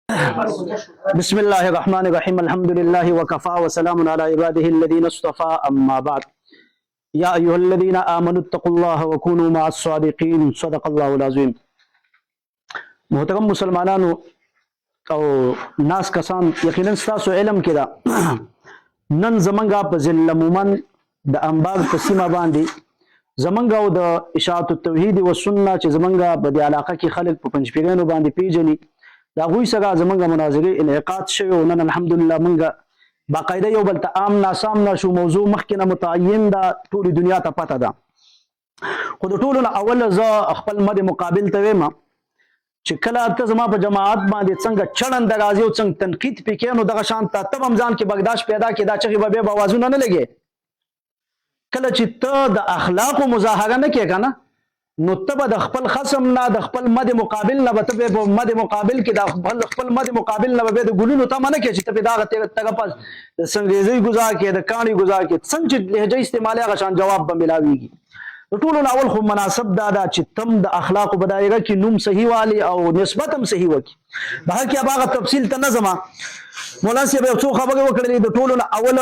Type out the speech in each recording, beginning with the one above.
بسم الله الرحمن الرحيم الحمد لله وكفى وسلام على عباده الذين اصطفى أما بعد يا أيها الذين آمنوا اتقوا الله وكونوا مع الصادقين صدق الله العظيم. محترم مسلمانانو او ناس کسان یقینا ستاسو علم کې دا نن زمنګا په ځل مومن د انبار په سیمه باندې زمنګا او د اشاعت التوحید و سنت چې زمنګا په دې علاقه کې خلک په پنځپیرانو باندې پیژني دا غوي سره زمنګا مناظره انعقاد شوی او نن الحمدلله منګه باقاعده یو بل ته عام ناسام نشو موضوع مخکنه متعین دا ټول دنیا ته پته ده. خو د ټولو اول ز خپل مد مقابل ته ما چې کله ته زما په جماعت باندې څنګه چړن درازي او څنګه تنقید پکې نو دغه شان ته تب رمضان کې بغداش پیدا کې دا چې به بوازونه نه لګي کله چې ته د اخلاق مظاهره نه کې کنه نو ته د خپل خصم نه د خپل مد مقابل نه به په مد مقابل کې د خپل مد مقابل نه به د ګلونو ته منه کې چې ته دا تګ پاس د سنګریزي گزار کې د کانی گزار کې څنګه لهجه استعمالي غشان جواب به ملاويږي. ټول اول خو مناسب دا چې تم د اخلاق بدایره کې نوم صحیح والی او نسبت هم صحیح وکي بهر کې هغه تفصیل ته نظم مولانا صاحب یو څو خبرې وکړلې د ټولو اول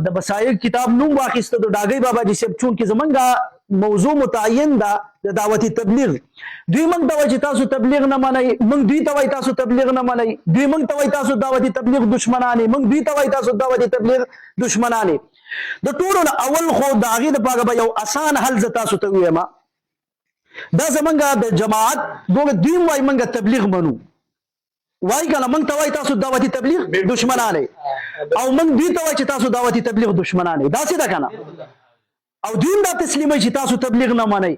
د بصائر کتاب نوم واخیسته د ډاګي بابا جی صاحب چون کې زمونږه موضوع متعین ده د دعوتی تبلیغ دوی موږ ته وایي تاسو تبلیغ نه منئ موږ دوی ته وایي تاسو تبلیغ نه منئ دوی موږ ته وایي تاسو دعوتی تبلیغ دشمنان موږ دوی ته وایي تاسو دعوتی تبلیغ دشمنان د ټولو اول خو د هغې دپاره به یو اسان حل زه تاسو ته ووایم دا زمونږه د جماعت دوی وایي موږ تبلیغ منو وای کنه موږ ته وای تاسو دعوتی تبلیغ دشمنان او موږ دوی ته وای چې تاسو دعوتی تبلیغ دشمنان دا څه ده کنه او دوی دا تسلیمي چې تاسو تبلیغ نه منئ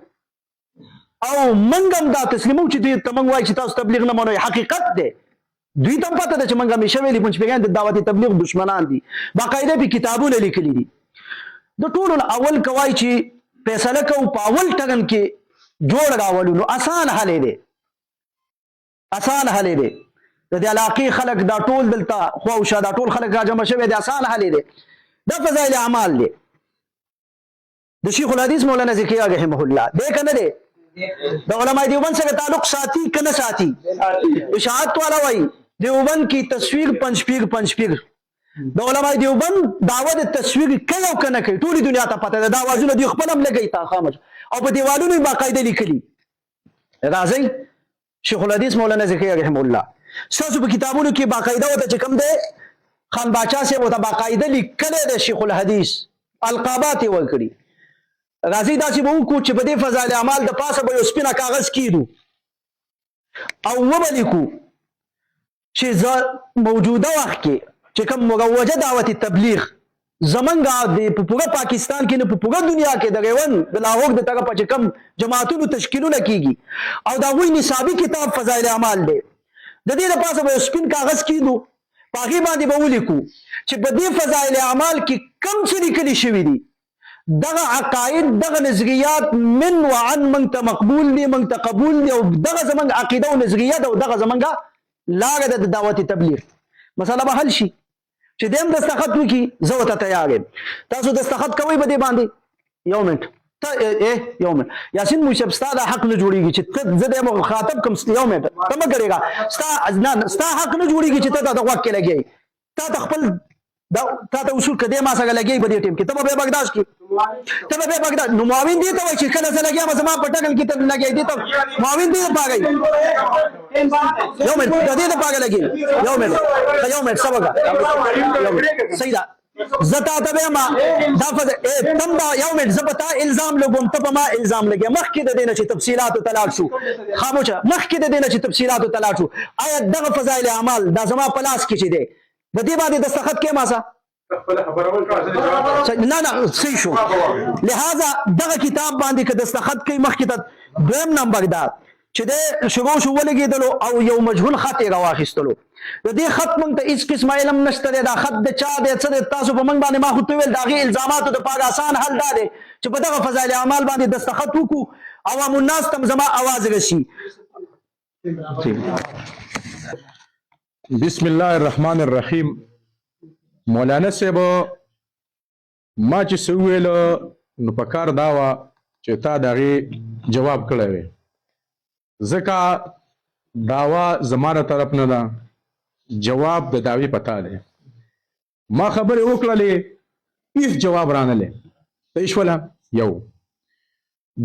او موږ هم دا تسلیمو چې دوی ته موږ وای چې تاسو تبلیغ نه منئ حقیقت ده دوی ته پته ده چې موږ همیشه ویلي پنځپیران د دعوتی تبلیغ دشمنان دي باقاعده په کتابونه لیکلي دي د ټولو اول کوي چې فیصله کوو په اول ټغن کې جوړ راولو نو آسان حل دی د دې علاقې خلک دا ټول دلته خو شا دا ټول خلک راجمع شوی دي آسان حل دی دا فضایل اعمال دي د شیخ الحدیث مولانا زکریا رحمه الله دې کنه دي د علماء دیوبند سره تعلق ساتي کنه ساتي اشاعت والا وای دیوبند کی تصویر پنځپیر د علماء دیوبند دعوت تصویر کله کنه کوي ټول دنیا ته پته ده دا وازونه دی خپل هم لګی تا خامج او په دیوالونو باقاعده لیکلي راځي شیخ الحدیث مولانا زکریا رحمه الله ساسو په کتابونو کې باقاعده وته چې کوم ده خان باچا سے وته باقاعده لیکل ده شیخ الحدیث القابات ورکړي راځي دا چې وو کو چې په دې فضایل اعمال د پاسه به یو سپینه کاغذ کیدو او وبلیکو چې موجوده وخت کې چې کوم مروجه دعوت تبلیغ زمنګا د پوره پاکستان کې نه په پوره دنیا کې د غون د لاهور د طرفه چې کوم جماعتونو تشکیلونه کیږي او دا وی نصابی کتاب فضایل اعمال دی د دې لپاره به سپین کاغذ کیدو پاغي باندې به ولیکو چې په دې فضایل اعمال کې کم څه لیکلي شوی دي دغه عقاید دغه نظریات من وعن من ته مقبول دي من ته قبول دي او دغه زمنګ عقیده او نظریات او دغه زمنګ لاګه د دعوت تبلیغ مسله به حل شي چې دیم دستخط وکي زه ته تیار یم تاسو دستخط کوئ به دې باندې یو منټ ته یو منټ یاسین موشب ستاسو حق نه جوړیږي چې زه د مخاطب کوم یو منټ ته ما کړېګا ستاسو حق نه جوړیږي چې ته د وخت کې لګي تا خپل دا تا اصول کده ما سره لګي په دې ټیم کې ته به بغداد کې ته به بغداد نو معاون دي ته چې کله سره لګي ما زما پټکل کې ته لګي دي ته معاون دي پاګي یو منټ د دې ته پاګي لګي یو منټ سبقه صحیح ده زتا ته ما دا تم دا یو منټ زبتا الزام لګوم ته ما الزام لګي مخکې د دې نه چې تفصيلات طلاق شو خاموشه مخکې د دې نه چې تفصيلات طلاق شو آیا دغه فضایل اعمال دا زما پلاس کې چي دي د دې باندې دستخط کې ماسه نه صحیح شو لہذا دغه کتاب باندې که دستخط کوي مخکې ته دویم نمبر دا چې د شروع شو ولګېدلو او یو مجهول خط یې راواخیستلو د دې خط موږ ته هېڅ قسم علم نشته دی دا خط د چا دی څه دی تاسو په موږ باندې ما خو ته ویل د هغې الزاماتو دپاره اسان حل دا دی چې په دغه فضایل اعمال باندې دستخط وکړو عوام الناس ته زما اواز رسي بسم الله الرحمن الرحیم مولانا صاحب ما چې څه وویلو نو په کار دا وه چې تا د هغې جواب کړی وی ځکه داوا زمانه طرف نه ده جواب د داوی پتا دی ما خبرې وکړلې هیڅ جواب رانلې صحیح شوله یو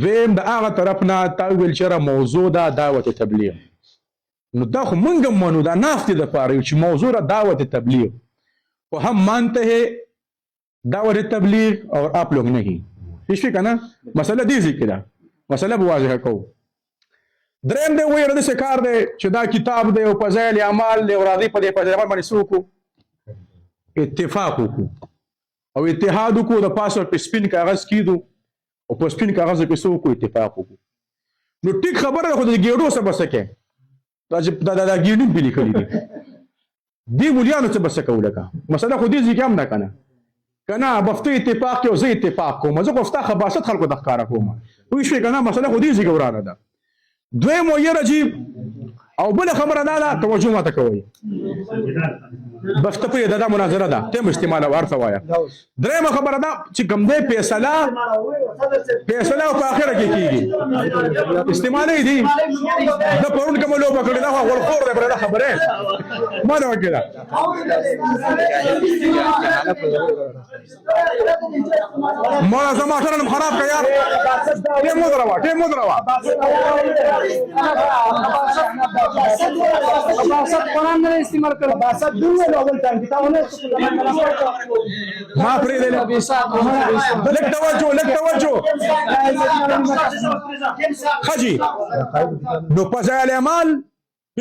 دویم د هغه طرف نه تا ویل چېرې موضوع ده دعوت تبلیغ نو دا خو موږ هم منو دا نافتې دپاره یو چې موضوع ده دعوت تبلیغ و هم مانتے ہیں دعوت تبلیغ اور آپ لوگ نہیں پیش کا نا مسئلہ دی ذکر ہے مسئلہ واضح کو دریم دی وی رده کار دی چې دا کتاب دی او په ځای اعمال دی او راځي په دې په ځای باندې څوک اتفاق وکړو او اتحاد وکړو د پاسه په سپین کاغذ کیدو او په سپین کاغذ کې څوک اتفاق وکړو نو ټیک خبره خو د ګیړو څه بسکه دا ګیړو په لیکلي دي دی مولیانو څه بسکه ولکه مسله خو دې ځکه هم نه کنه کنه بفته اتفاق او زه اتفاق کوم زه خو ستا خباست خلکو د ښکارا کوم وی شي کنه مسله خو دې ځکه ورانه ده دویم وی رجیب او بل خبره ده توجه ماته کوي بفته په دا مناظره ده تم استعمال ورته وایا دریم خبره ده چې کوم دې فیصله په اخره کې کیږي استعمال دي د پرون کوم لو پکړه دا ول خور ده پر خبره ما نه وکړه مولا زما سره خراب کا یار ټیم مدروا قرآن نے استعمال کر باسط دنیا اول ٹائم کتابونه ما پرې دې لک توجه خجي نو فضائل اعمال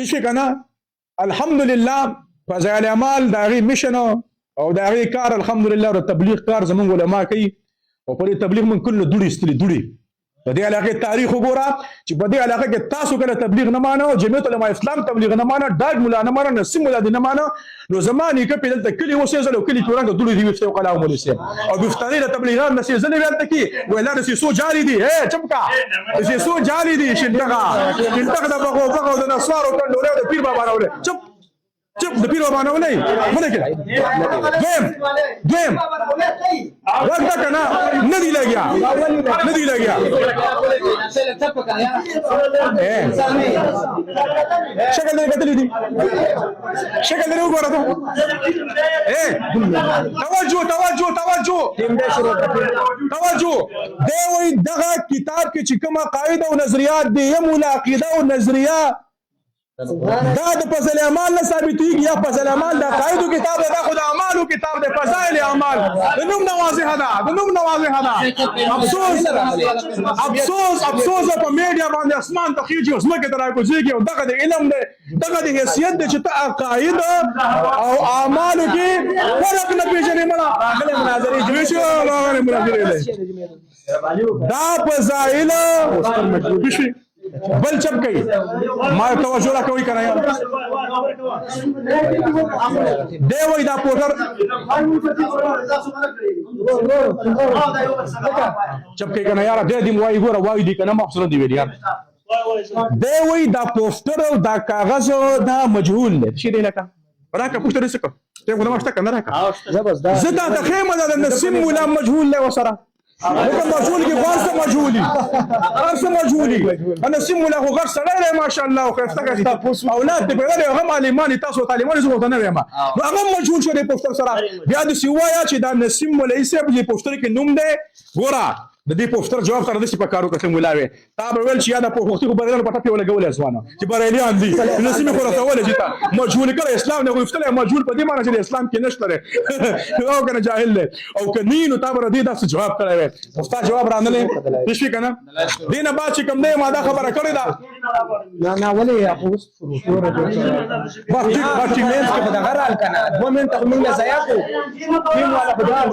پیش کنه الحمدلله فضائل اعمال دا غي مشن او دا غي کار الحمدلله او تبلیغ کار زمون علما کوي او په تبلیغ من کله دوړي استلی دوړي په دې علاقه تاریخ وګوره چې په دې علاقه کې تاسو کله تبلیغ نه مانو جمعیت علماء اسلام تبلیغ نه مانو ډاګ مولا نه مانو نسیم مولا نه مانو نو زماني کې په دلته کلی وسېزل او کلی تورانګ دوړي دی وسې قلا او مولسه او بفتانی تبلیغات نسې زنه ویل تکي ولا نسې سو جاري دي اے چمکا نسې سو جاري دي شنتګه د بغو د نسوارو کندوره د پیر بابا راوله چپ د پیر بابا نه ولې مونږ کې دویم ورته کنه ندی لګیا شکل دې کتلې دي شکل دې وګوره ته توجه دی وای دغه کتاب کې چې کومه قاعده او نظریات دي یم ولا عقیده او نظریه دا د فضائل اعمال نه ثابتېږي یا فضائل اعمال د عقایدو کتاب دی دا خو د اعمالو کتاب دی فضائل اعمال د نوم نه واضحه ده افسوس په میډیا باندې اسمان ته خیږي او ځمکې ته راکوزېږي او دغه د علم دی دغه د حیثیت دی چې ته عقاید او اعمالو کې فرق نه پېژنې مړه راغلی مناظرې جوړې شو راغلی مناظرې دا فضائل بل چپ کوي ما توجه را کوي کنه یار دی وای دا پوټر چپ کوي کنه یار دې دې وای ګوره وای دي کنه مخصوص دی ویل یار دی وای دا پوسټر او دا کاغذ دا مجهول دی شي دی لکه راکه پوسټر څه ته خو ما شته کنه راکه زدا د خیمه د نسیم مولا مجهول له وسره لکه مجهول کې غرسه مجهولي انا سیم له غرسه سره ماشاء الله خو څنګه اولاد دې په لري هم عالماني تاسو طالبان زه وته نه یم نو هغه مجهول شو دې پوسټر سره بیا د سیوایا چې دا نسیم ولې سه په پوسټر کې نوم دی ګوره د دې پوسټر جواب تر دې په کارو کې مولاوي تا به ویل چې دا په وختي بدلل پټه په لګول اسوانه چې بریلیان دي نسیم خو راته ولې چې تا مجهول کړه اسلام نه غوښتل مجهول په دې معنی چې اسلام کې نشته او کنه جاهل دی او کني نو تا به دې دا جواب کړی استاد جواب رانلې پېښې کنه دینه بعد چې کوم دې ما دا خبره کړې ده نه ولې اپو باقي مینس کې دا غرال کنه 2 منټه موږ ځای کو تیم والا بدل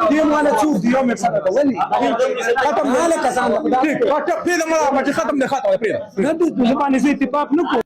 تیم والا څو یوم څنګه ولي ختم نه لکه څنګه ختم دې ما چې ختم نه خاطر پرې نه د زبانه زه اتفاق نه کوم